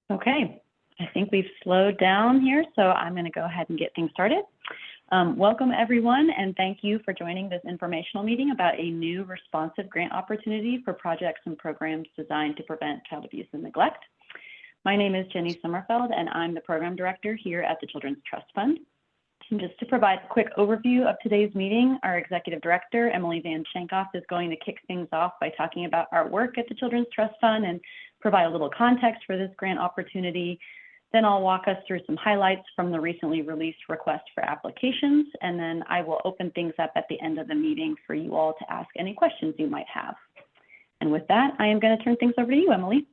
Okay, I think we've slowed down here, so I'm going to go ahead and get things started. Welcome everyone, and thank you for joining this informational meeting about a new responsive grant opportunity for projects and programs designed to prevent child abuse and neglect. My name is Jenny Sommerfeld, and I'm the program director here at the Children's Trust Fund. And just to provide a quick overview of today's meeting, our executive director, Emily Van Schenkoff, is going to kick things off by talking about our work at the Children's Trust Fund and provide a little context for this grant opportunity. Then I'll walk us through some highlights from the recently released request for applications, and then I will open things up at the end of the meeting for you all to ask any questions you might have. And with that, I am going to turn things over to you, Emily.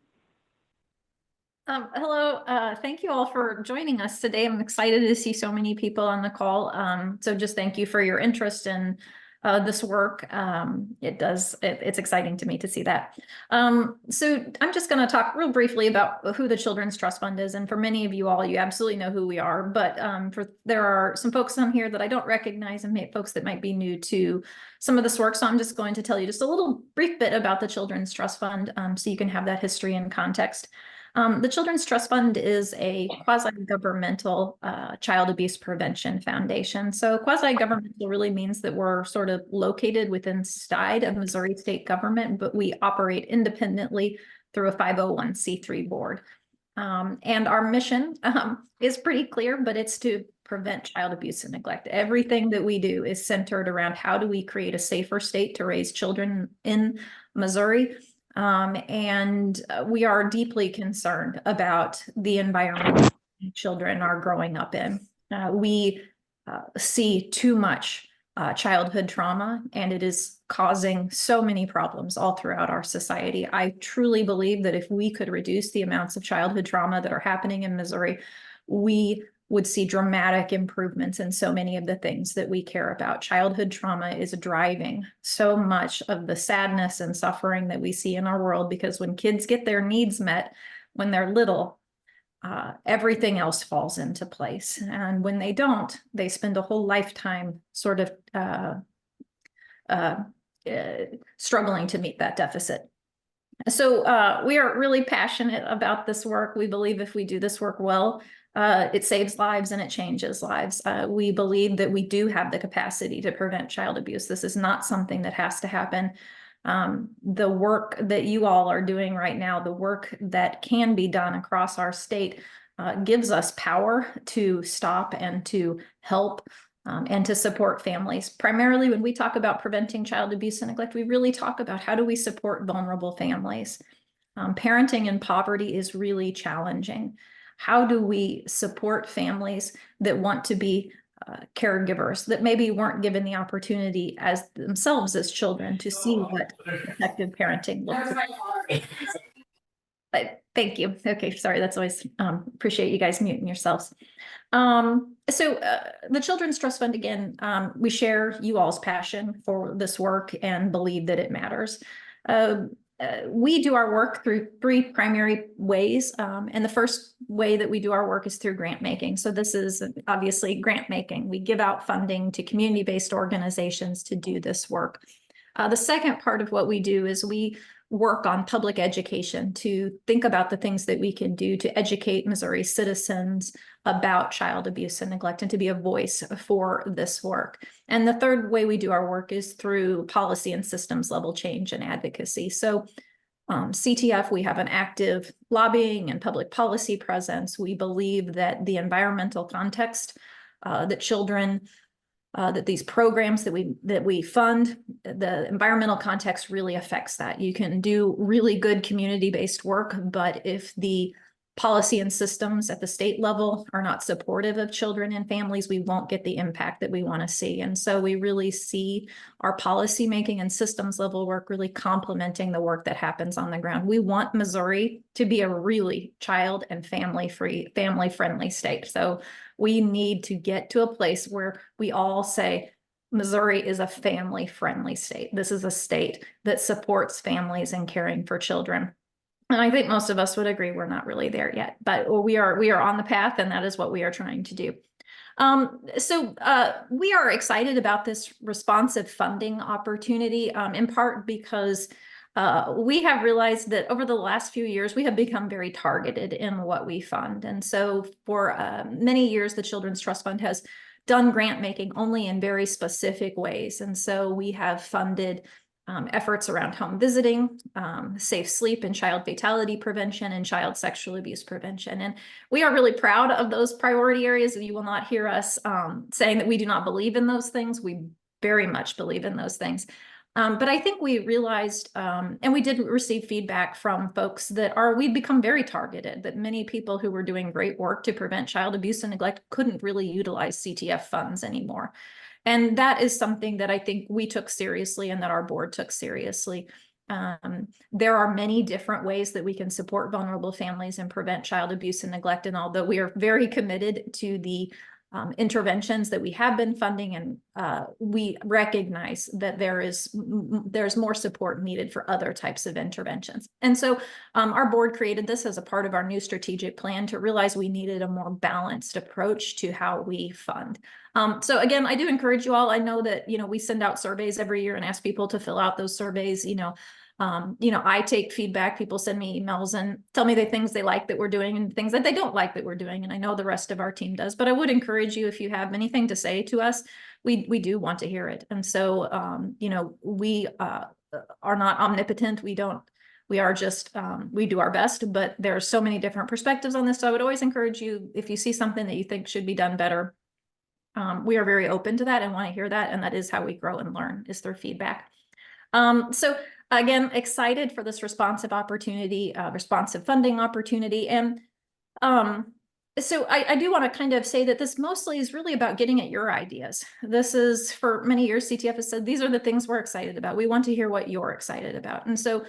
Hello, thank you all for joining us today. I'm excited to see so many people on the call. So just thank you for your interest in this work. It's exciting to me to see that. So I'm just going to talk real briefly about who the Children's Trust Fund is. And for many of you all, you absolutely know who we are. But there are some folks on here that I don't recognize and folks that might be new to some of this work. So I'm just going to tell you just a little brief bit about the Children's Trust Fund so you can have that history and context. The Children's Trust Fund is a quasi-governmental child abuse prevention foundation. So quasi-governmental really means that we're sort of located within inside of Missouri state government, but we operate independently through a 501c3 board. And our mission is pretty clear, but it's to prevent child abuse and neglect. Everything that we do is centered around how do we create a safer state to raise children in Missouri. And we are deeply concerned about the environment children are growing up in. We see too much childhood trauma, and it is causing so many problems all throughout our society. I truly believe that if we could reduce the amounts of childhood trauma that are happening in Missouri, we would see dramatic improvements in so many of the things that we care about. Childhood trauma is driving so much of the sadness and suffering that we see in our world, because when kids get their needs met when they're little, everything else falls into place. And when they don't, they spend a whole lifetime sort of struggling to meet that deficit. So we are really passionate about this work. We believe if we do this work well, it saves lives and it changes lives. We believe that we do have the capacity to prevent child abuse. This is not something that has to happen. The work that you all are doing right now, the work that can be done across our state, gives us power to stop and to help and to support families. Primarily, when we talk about preventing child abuse and neglect, we really talk about how do we support vulnerable families. Parenting in poverty is really challenging. How do we support families that want to be caregivers, that maybe weren't given the opportunity as themselves as children to see what effective parenting looks like? But thank you. Okay, sorry, that's always appreciate you guys muting yourselves. So the Children's Trust Fund, again, we share you all's passion for this work and believe that it matters. We do our work through three primary ways. And the first way that we do our work is through grant making. So this is obviously grant making. We give out funding to community-based organizations to do this work. The second part of what we do is we work on public education to think about the things that we can do to educate Missouri citizens about child abuse and neglect and to be a voice for this work. And the third way we do our work is through policy and systems level change and advocacy. So CTF, we have an active lobbying and public policy presence. We believe that the environmental context that children that these programs that we fund, the environmental context really affects that. You can do really good community-based work, but if the policy and systems at the state level are not supportive of children and families, we won't get the impact that we want to see. And so we really see our policy making and systems level work really complementing the work that happens on the ground. We want Missouri to be a really child and family-friendly state. So we need to get to a place where we all say, Missouri is a family-friendly state. This is a state that supports families and caring for children. And I think most of us would agree we're not really there yet, but we are on the path, and that is what we are trying to do. So we are excited about this responsive funding opportunity, in part because we have realized that over the last few years, we have become very targeted in what we fund. And so for many years, the Children's Trust Fund has done grant making only in very specific ways. And so we have funded efforts around home visiting, safe sleep and child fatality prevention, and child sexual abuse prevention. And we are really proud of those priority areas. You will not hear us saying that we do not believe in those things. We very much believe in those things. But I think we realized, and we did receive feedback from folks that we'd become very targeted, that many people who were doing great work to prevent child abuse and neglect couldn't really utilize CTF funds anymore. And that is something that I think we took seriously and that our board took seriously. There are many different ways that we can support vulnerable families and prevent child abuse and neglect. And although we are very committed to the interventions that we have been funding, and we recognize that there's more support needed for other types of interventions. And so our board created this as a part of our new strategic plan to realize we needed a more balanced approach to how we fund. So again, I do encourage you all. I know that, we send out surveys every year and ask people to fill out those surveys. I take feedback. People send me emails and tell me the things they like that we're doing and things that they don't like that we're doing. And I know the rest of our team does, but I would encourage you, if you have anything to say to us, we do want to hear it. And so, we are not omnipotent. We are just, we do our best, but there are so many different perspectives on this. So I would always encourage you, if you see something that you think should be done better, we are very open to that and want to hear that. And that is how we grow and learn, is through feedback. So again, excited for this responsive opportunity, responsive funding opportunity. And so I do want to kind of say that this mostly is really about getting at your ideas. This is, for many years, CTF has said, these are the things we're excited about. We want to hear what you're excited about. And so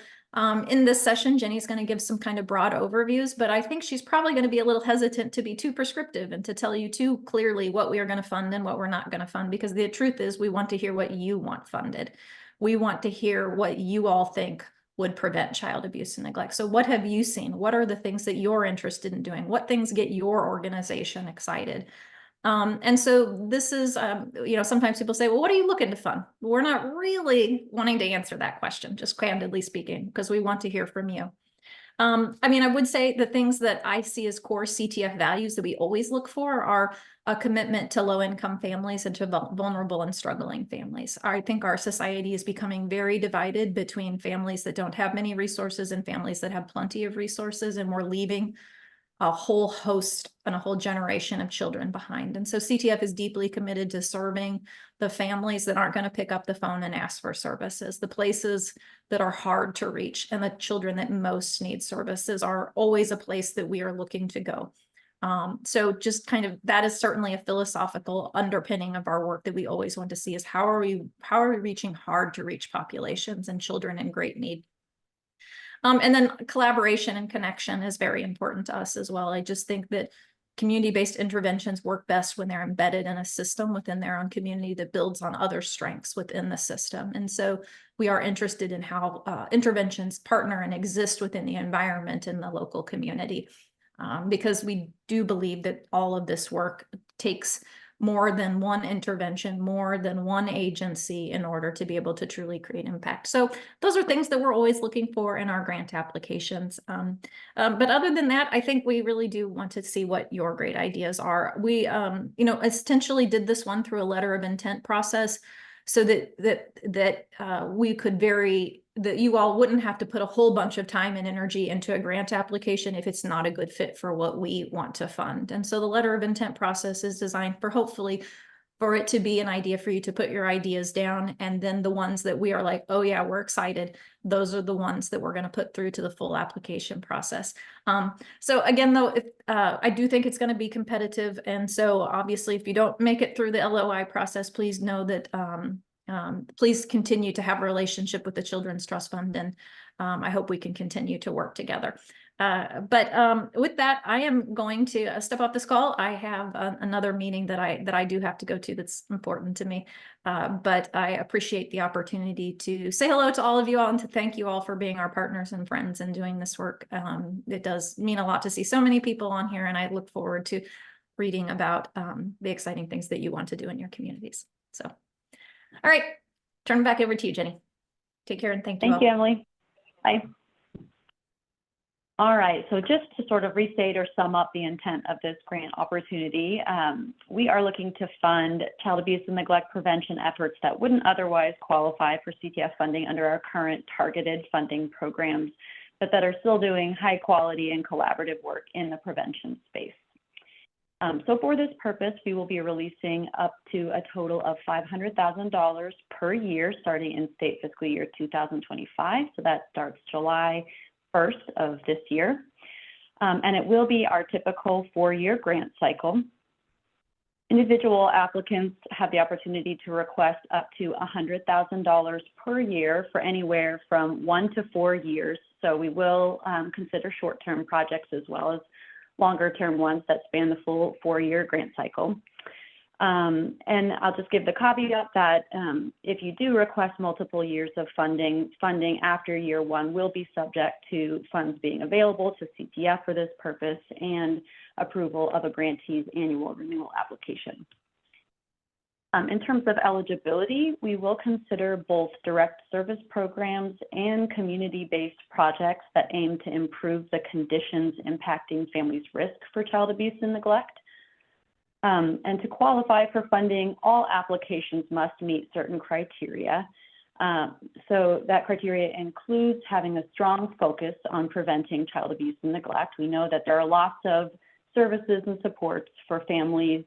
in this session, Jenny's going to give some kind of broad overviews, but I think she's probably going to be a little hesitant to be too prescriptive and to tell you too clearly what we are going to fund and what we're not going to fund, because the truth is we want to hear what you want funded. We want to hear what you all think would prevent child abuse and neglect. So what have you seen? What are the things that you're interested in doing? What things get your organization excited? And so this is, sometimes people say, well, what are you looking to fund? We're not really wanting to answer that question, just candidly speaking, because we want to hear from you. I would say the things that I see as core CTF values that we always look for are a commitment to low-income families and to vulnerable and struggling families. I think our society is becoming very divided between families that don't have many resources and families that have plenty of resources, and we're leaving a whole host and a whole generation of children behind. And so CTF is deeply committed to serving the families that aren't going to pick up the phone and ask for services. The places that are hard to reach and the children that most need services are always a place that we are looking to go. So just kind of, that is certainly a philosophical underpinning of our work that we always want to see, is how are we reaching hard to reach populations and children in great need. And then collaboration and connection is very important to us as well. I just think that community-based interventions work best when they're embedded in a system within their own community that builds on other strengths within the system. And so we are interested in how interventions partner and exist within the environment in the local community, because we do believe that all of this work takes more than one intervention, more than one agency in order to be able to truly create impact. So those are things that we're always looking for in our grant applications. But other than that, I think we really do want to see what your great ideas are. We, essentially did this one through a letter of intent process, so that we could that you all wouldn't have to put a whole bunch of time and energy into a grant application if it's not a good fit for what we want to fund. And so the letter of intent process is designed for, hopefully, for it to be an idea for you to put your ideas down. And then the ones that we are like, oh yeah, we're excited, those are the ones that we're going to put through to the full application process. So again, though, I do think it's going to be competitive. And so obviously, if you don't make it through the LOI process, please know that please continue to have a relationship with the Children's Trust Fund, and I hope we can continue to work together. But with that, I am going to step off this call. I have another meeting that I do have to go to that's important to me. But I appreciate the opportunity to say hello to all of you all and to thank you all for being our partners and friends in doing this work. It does mean a lot to see so many people on here, and I look forward to reading about the exciting things that you want to do in your communities. So, all right, turn it back over to you, Jenny. Take care and thank you all. Thank you, Emily. Bye. All right, so just to sort of restate or sum up the intent of this grant opportunity, we are looking to fund child abuse and neglect prevention efforts that wouldn't otherwise qualify for CTF funding under our current targeted funding programs, but that are still doing high quality and collaborative work in the prevention space. So for this purpose, we will be releasing up to a total of $500,000 per year starting in state fiscal year 2025. So that starts July 1st of this year. And it will be our typical 4-year grant cycle. Individual applicants have the opportunity to request up to $100,000 per year for anywhere from 1 to 4 years. So we will consider short-term projects as well as longer-term ones that span the full 4-year grant cycle. And I'll just give the caveat that if you do request multiple years of funding after year 1 will be subject to funds being available to CTF for this purpose and approval of a grantee's annual renewal application. In terms of eligibility, we will consider both direct service programs and community-based projects that aim to improve the conditions impacting families' risk for child abuse and neglect. And to qualify for funding, all applications must meet certain criteria. So that criteria includes having a strong focus on preventing child abuse and neglect. We know that there are lots of services and supports for families,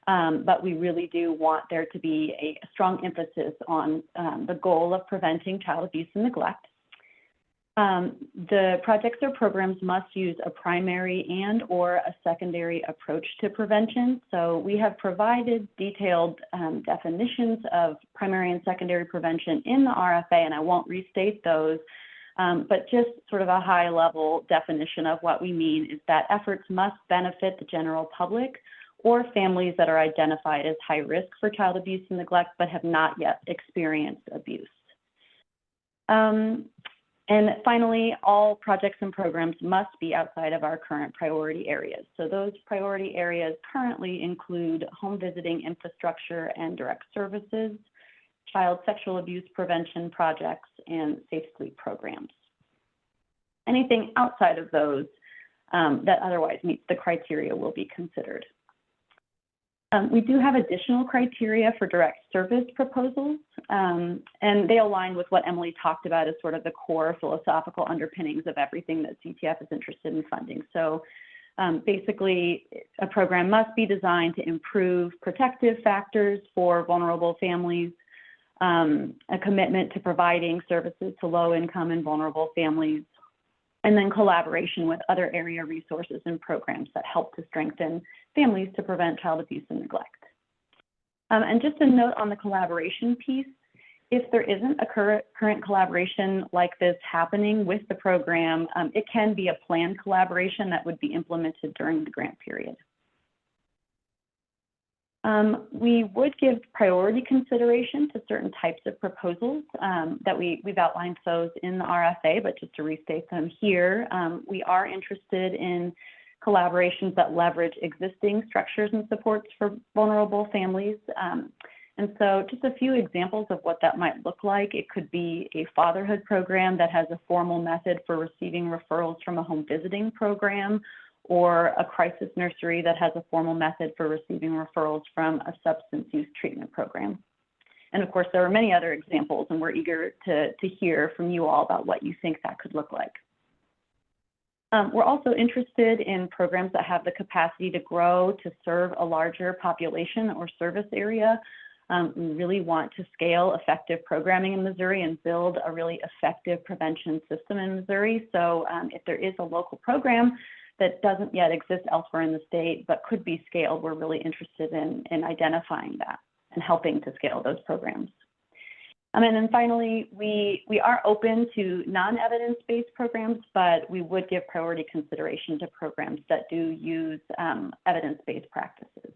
but we really do want there to be a strong emphasis on the goal of preventing child abuse and neglect. The projects or programs must use a primary and or a secondary approach to prevention. So we have provided detailed definitions of primary and secondary prevention in the RFA, and I won't restate those, but just sort of a high level definition of what we mean is that efforts must benefit the general public or families that are identified as high risk for child abuse and neglect but have not yet experienced abuse. And finally, all projects and programs must be outside of our current priority areas. So those priority areas currently include home visiting infrastructure and direct services, child sexual abuse prevention projects, and safe sleep programs. Anything outside of those that otherwise meets the criteria will be considered. We do have additional criteria for direct service proposals, and they align with what Emily talked about as sort of the core philosophical underpinnings of everything that CTF is interested in funding. So basically, a program must be designed to improve protective factors for vulnerable families, a commitment to providing services to low-income and vulnerable families, and then collaboration with other area resources and programs that help to strengthen families to prevent child abuse and neglect. And just a note on the collaboration piece, if there isn't a current collaboration like this happening with the program, it can be a planned collaboration that would be implemented during the grant period. We would give priority consideration to certain types of proposals that we've outlined those in the RFA, but just to restate them here, we are interested in collaborations that leverage existing structures and supports for vulnerable families. And so just a few examples of what that might look like. It could be a fatherhood program that has a formal method for receiving referrals from a home visiting program, or a crisis nursery that has a formal method for receiving referrals from a substance use treatment program. And of course, there are many other examples, and we're eager to hear from you all about what you think that could look like. We're also interested in programs that have the capacity to grow to serve a larger population or service area. We really want to scale effective programming in Missouri and build a really effective prevention system in Missouri. So if there is a local program that doesn't yet exist elsewhere in the state but could be scaled, we're really interested in identifying that and helping to scale those programs. And then finally, we are open to non-evidence-based programs, but we would give priority consideration to programs that do use evidence-based practices.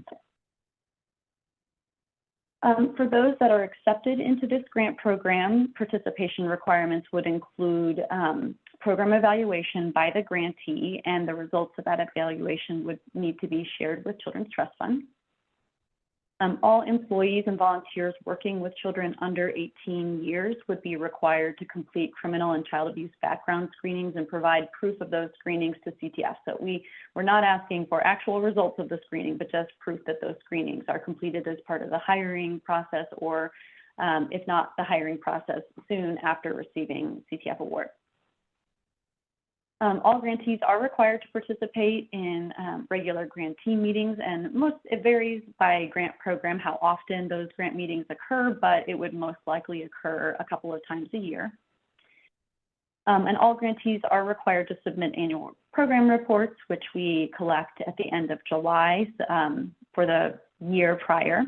For those that are accepted into this grant program, participation requirements would include program evaluation by the grantee, and the results of that evaluation would need to be shared with Children's Trust Fund. All employees and volunteers working with children under 18 years would be required to complete criminal and child abuse background screenings and provide proof of those screenings to CTF. So we're not asking for actual results of the screening, but just proof that those screenings are completed as part of the hiring process, or if not the hiring process, soon after receiving CTF award. All grantees are required to participate in regular grantee meetings, and it varies by grant program how often those grant meetings occur, but it would most likely occur a couple of times a year. And all grantees are required to submit annual program reports, which we collect at the end of July for the year prior.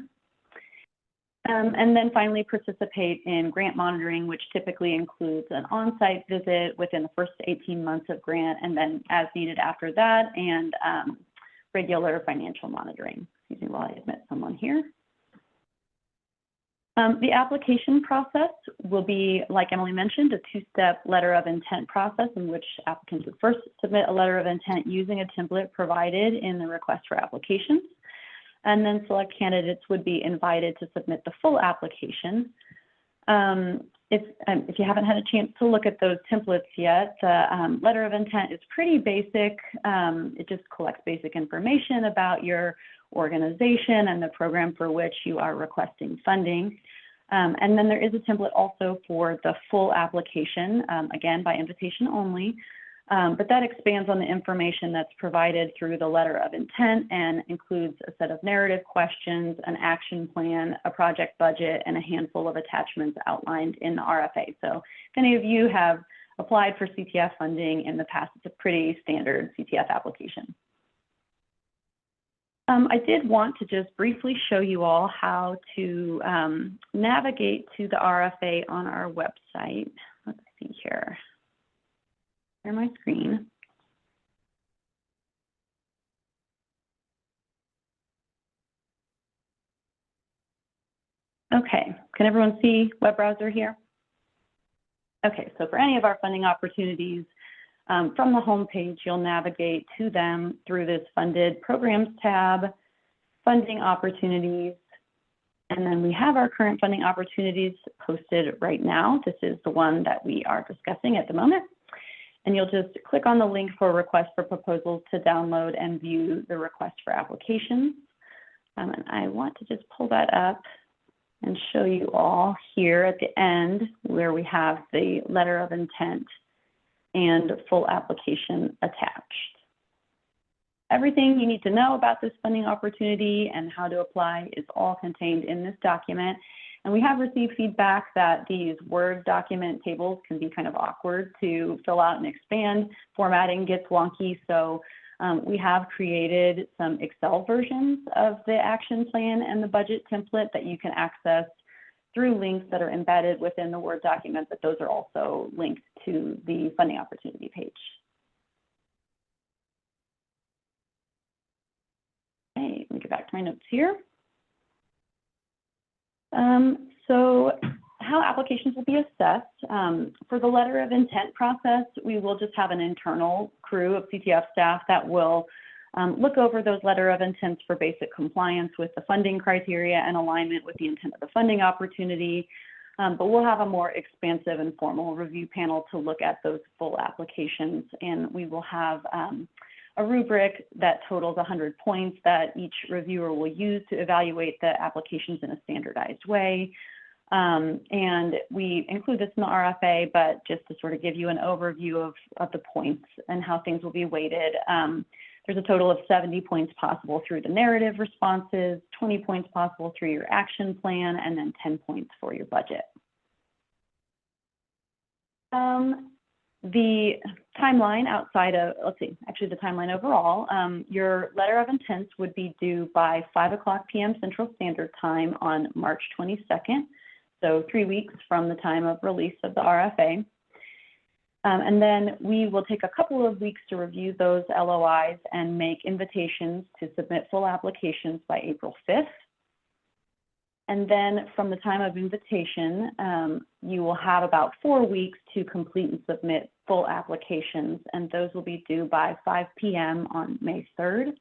And then finally participate in grant monitoring, which typically includes an on-site visit within the first 18 months of grant, and then as needed after that, and regular financial monitoring. Excuse me while I admit someone here. The application process will be, like Emily mentioned, a two-step letter of intent process in which applicants would first submit a letter of intent using a template provided in the request for applications. And then select candidates would be invited to submit the full application. If you haven't had a chance to look at those templates yet, the letter of intent is pretty basic. It just collects basic information about your organization and the program for which you are requesting funding. And then there is a template also for the full application, again, by invitation only. But that expands on the information that's provided through the letter of intent and includes a set of narrative questions, an action plan, a project budget, and a handful of attachments outlined in the RFA. So if any of you have applied for CTF funding in the past, it's a pretty standard CTF application. I did want to just briefly show you all how to navigate to the RFA on our website. Let's see here. Share my screen. Okay, can everyone see web browser here? Okay, so for any of our funding opportunities, from the home page, you'll navigate to them through this Funded Programs tab, Funding Opportunities, and then we have our current funding opportunities posted right now. This is the one that we are discussing at the moment. And you'll just click on the link for Request for Proposals to download and view the request for applications. And I want to just pull that up and show you all here at the end where we have the letter of intent and full application attached. Everything you need to know about this funding opportunity and how to apply is all contained in this document. And we have received feedback that these Word document tables can be kind of awkward to fill out and expand. Formatting gets wonky, so we have created some Excel versions of the action plan and the budget template that you can access through links that are embedded within the Word document, but those are also linked to the funding opportunity page. Okay, let me get back to my notes here. So how applications will be assessed. For the letter of intent process, we will just have an internal crew of CTF staff that will look over those letter of intents for basic compliance with the funding criteria and alignment with the intent of the funding opportunity. But we'll have a more expansive and formal review panel to look at those full applications, and we will have a rubric that totals 100 points that each reviewer will use to evaluate the applications in a standardized way. And we include this in the RFA, but just to sort of give you an overview of the points and how things will be weighted. There's a total of 70 points possible through the narrative responses, 20 points possible through your action plan, and then 10 points for your budget. The timeline outside of, the timeline overall, your letter of intents would be due by 5:00 p.m. Central Standard Time on March 22nd, so 3 weeks from the time of release of the RFA. And then we will take a couple of weeks to review those LOIs and make invitations to submit full applications by April 5th. And then from the time of invitation, you will have about 4 weeks to complete and submit full applications, and those will be due by 5 p.m. on May 3rd.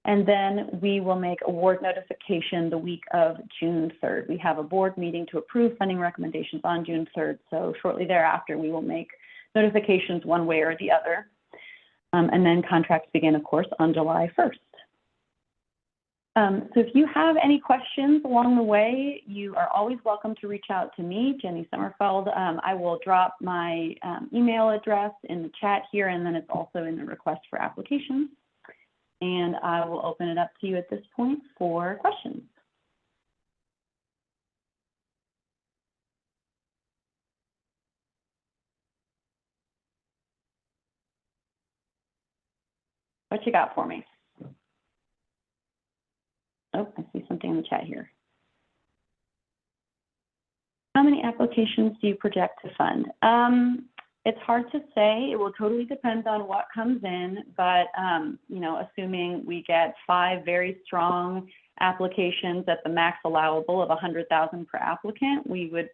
And then we will make award notification the week of June 3rd. We have a board meeting to approve funding recommendations on June 3rd. So shortly thereafter, we will make notifications one way or the other. And then contracts begin, of course, on July 1st. So if you have any questions along the way, you are always welcome to reach out to me, Jenny Sommerfeld. I will drop my email address in the chat here, and then it's also in the request for applications. And I will open it up to you at this point for questions. What you got for me? Oh, I see something in the chat here. How many applications do you project to fund? It's hard to say. It will totally depend on what comes in, but you know, assuming we get 5 very strong applications at the max allowable of 100,000 per applicant, we would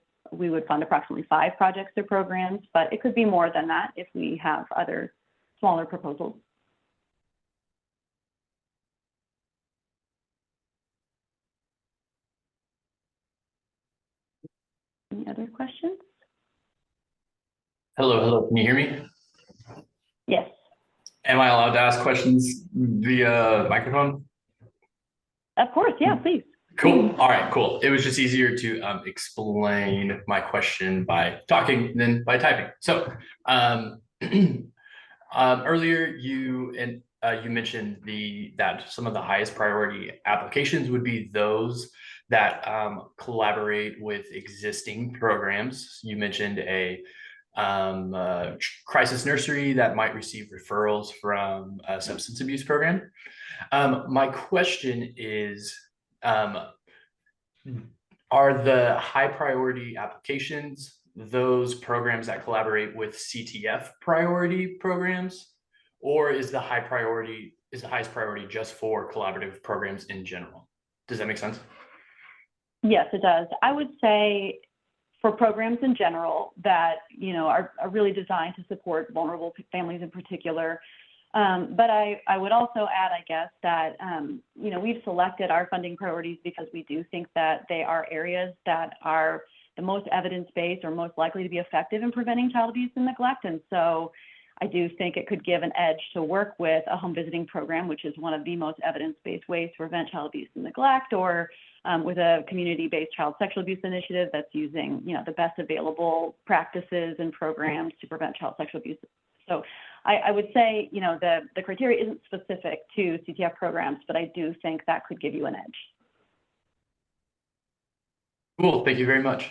fund approximately 5 projects or programs, but it could be more than that if we have other smaller proposals. Any other questions? Hello, can you hear me? Yes. Am I allowed to ask questions via microphone? Of course, yeah, please. Cool. All right, cool. It was just easier to explain my question by talking than by typing. So earlier you mentioned that some of the highest priority applications would be those that collaborate with existing programs. You mentioned a crisis nursery that might receive referrals from a substance abuse program. My question is, are the high priority applications those programs that collaborate with CTF priority programs, or is the highest priority just for collaborative programs in general? Does that make sense? Yes, it does. I would say for programs in general that, you know, are really designed to support vulnerable families in particular. But I would also add, I guess, that, you know, we've selected our funding priorities because we do think that they are areas that are the most evidence-based or most likely to be effective in preventing child abuse and neglect. And so I do think it could give an edge to work with a home visiting program, which is one of the most evidence-based ways to prevent child abuse and neglect, or with a community-based child sexual abuse initiative that's using, you know, the best available practices and programs to prevent child sexual abuse. So I would say, you know, the criteria isn't specific to CTF programs, but I do think that could give you an edge. Cool, thank you very much.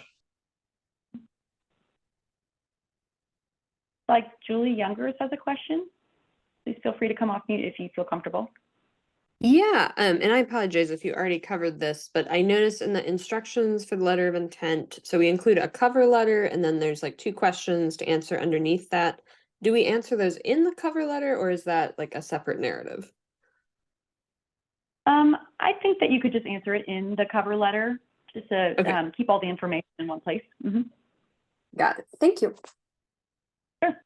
Like Julie Youngers has a question. Please feel free to come off mute if you feel comfortable. Yeah, and I apologize if you already covered this, but I noticed in the instructions for the letter of intent, so we include a cover letter and then there's like 2 questions to answer underneath that. Do we answer those in the cover letter, or is that like a separate narrative? I think that you could just answer it in the cover letter, just to Okay. keep all the information in one place. Mm-hmm. Got it. Thank you. Sure.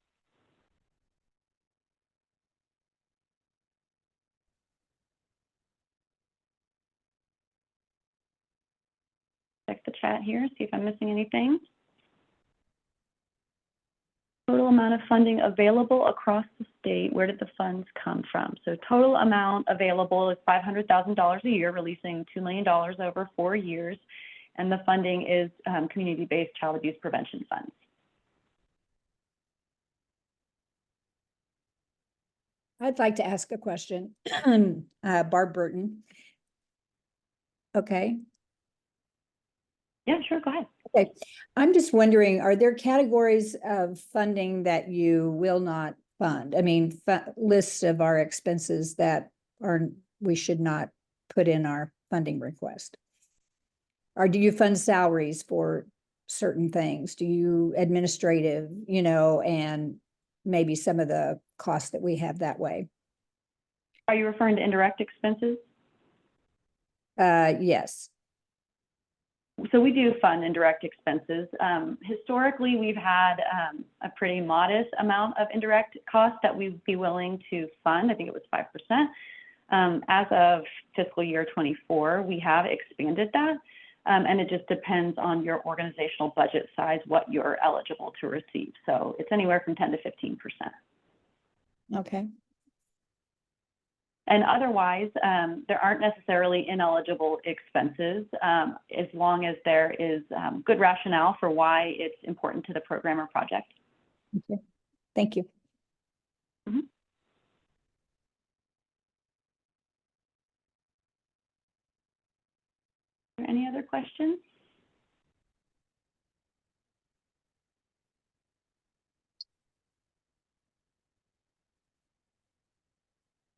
Check the chat here, see if I'm missing anything. Total amount of funding available across the state. Where did the funds come from? So total amount available is $500,000 a year, releasing $2 million over 4 years. And the funding is community-based child abuse prevention funds. I'd like to ask a question. Barb Burton. Okay. Yeah, sure, go ahead. Okay. I'm just wondering, are there categories of funding that you will not fund? I mean, lists of our expenses that we should not put in our funding request? Or do you fund salaries for certain things? Do you administrative, you know, and maybe some of the costs that we have that way? Are you referring to indirect expenses? Yes. So we do fund indirect expenses. Historically, we've had a pretty modest amount of indirect costs that we'd be willing to fund. I think it was 5%. As of fiscal year 24, we have expanded that, and it just depends on your organizational budget size, what you're eligible to receive. So it's anywhere from 10 to 15%. Okay. And otherwise, there aren't necessarily ineligible expenses, as long as there is good rationale for why it's important to the program or project. Okay. Thank you. Mhm. Are there any other questions?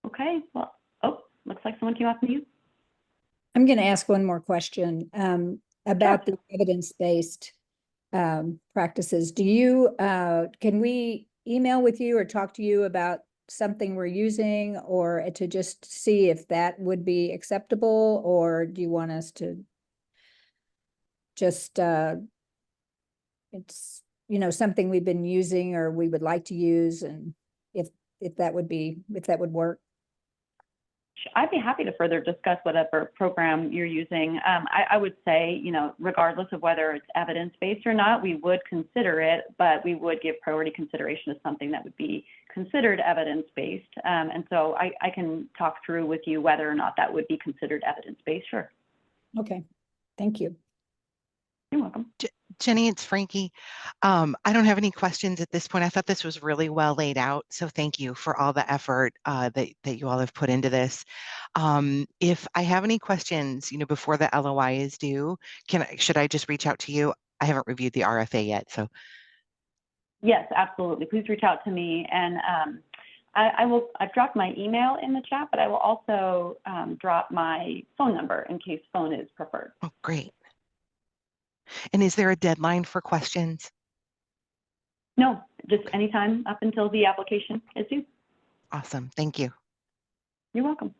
Okay, well, oh, looks like someone came off mute. I'm going to ask one more question about the evidence-based practices. Do you, can we email with you or talk to you about something we're using, or to just see if that would be acceptable, or do you want us to just, it's, you know, something we've been using or we would like to use, and if that would be, if that would work? I'd be happy to further discuss whatever program you're using. I would say, you know, regardless of whether it's evidence-based or not, we would consider it, but we would give priority consideration to something that would be considered evidence-based. And so I can talk through with you whether or not that would be considered evidence-based. Sure. Okay, thank you. You're welcome. Jenny, it's Frankie. I don't have any questions at this point. I thought this was really well laid out. So thank you for all the effort that you all have put into this. If I have any questions, you know, before the LOI is due, should I just reach out to you? I haven't reviewed the RFA yet, so. Yes, absolutely. Please reach out to me, and I've dropped my email in the chat, but I will also drop my phone number in case phone is preferred. Oh, great. And is there a deadline for questions? No, just anytime up until the application is due. Awesome. Thank you. You're welcome.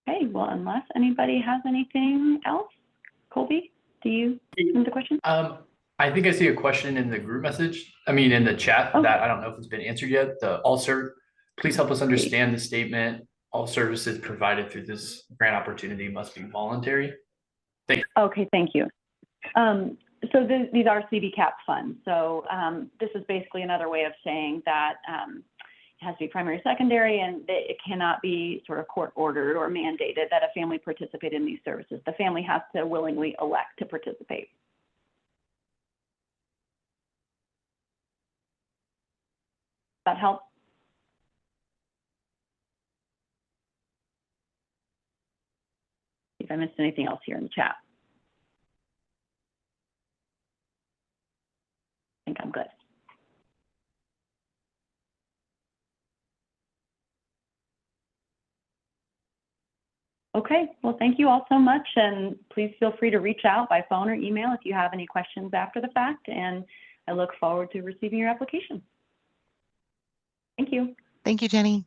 Okay, well, unless anybody has anything else, Colby, do you have the question? I think I see a question in the group message. I mean, in the chat Oh. that I don't know if it's been answered yet. The all please help us understand the statement. All services provided through this grant opportunity must be voluntary. Thank you. Okay, thank you. So these are CB-CAP funds. So this is basically another way of saying that it has to be primary, secondary, and it cannot be sort of court ordered or mandated that a family participate in these services. The family has to willingly elect to participate. That help? If I missed anything else here in the chat. I think I'm good. Okay, well, thank you all so much, and please feel free to reach out by phone or email if you have any questions after the fact, and I look forward to receiving your application. Thank you. Thank you, Jenny.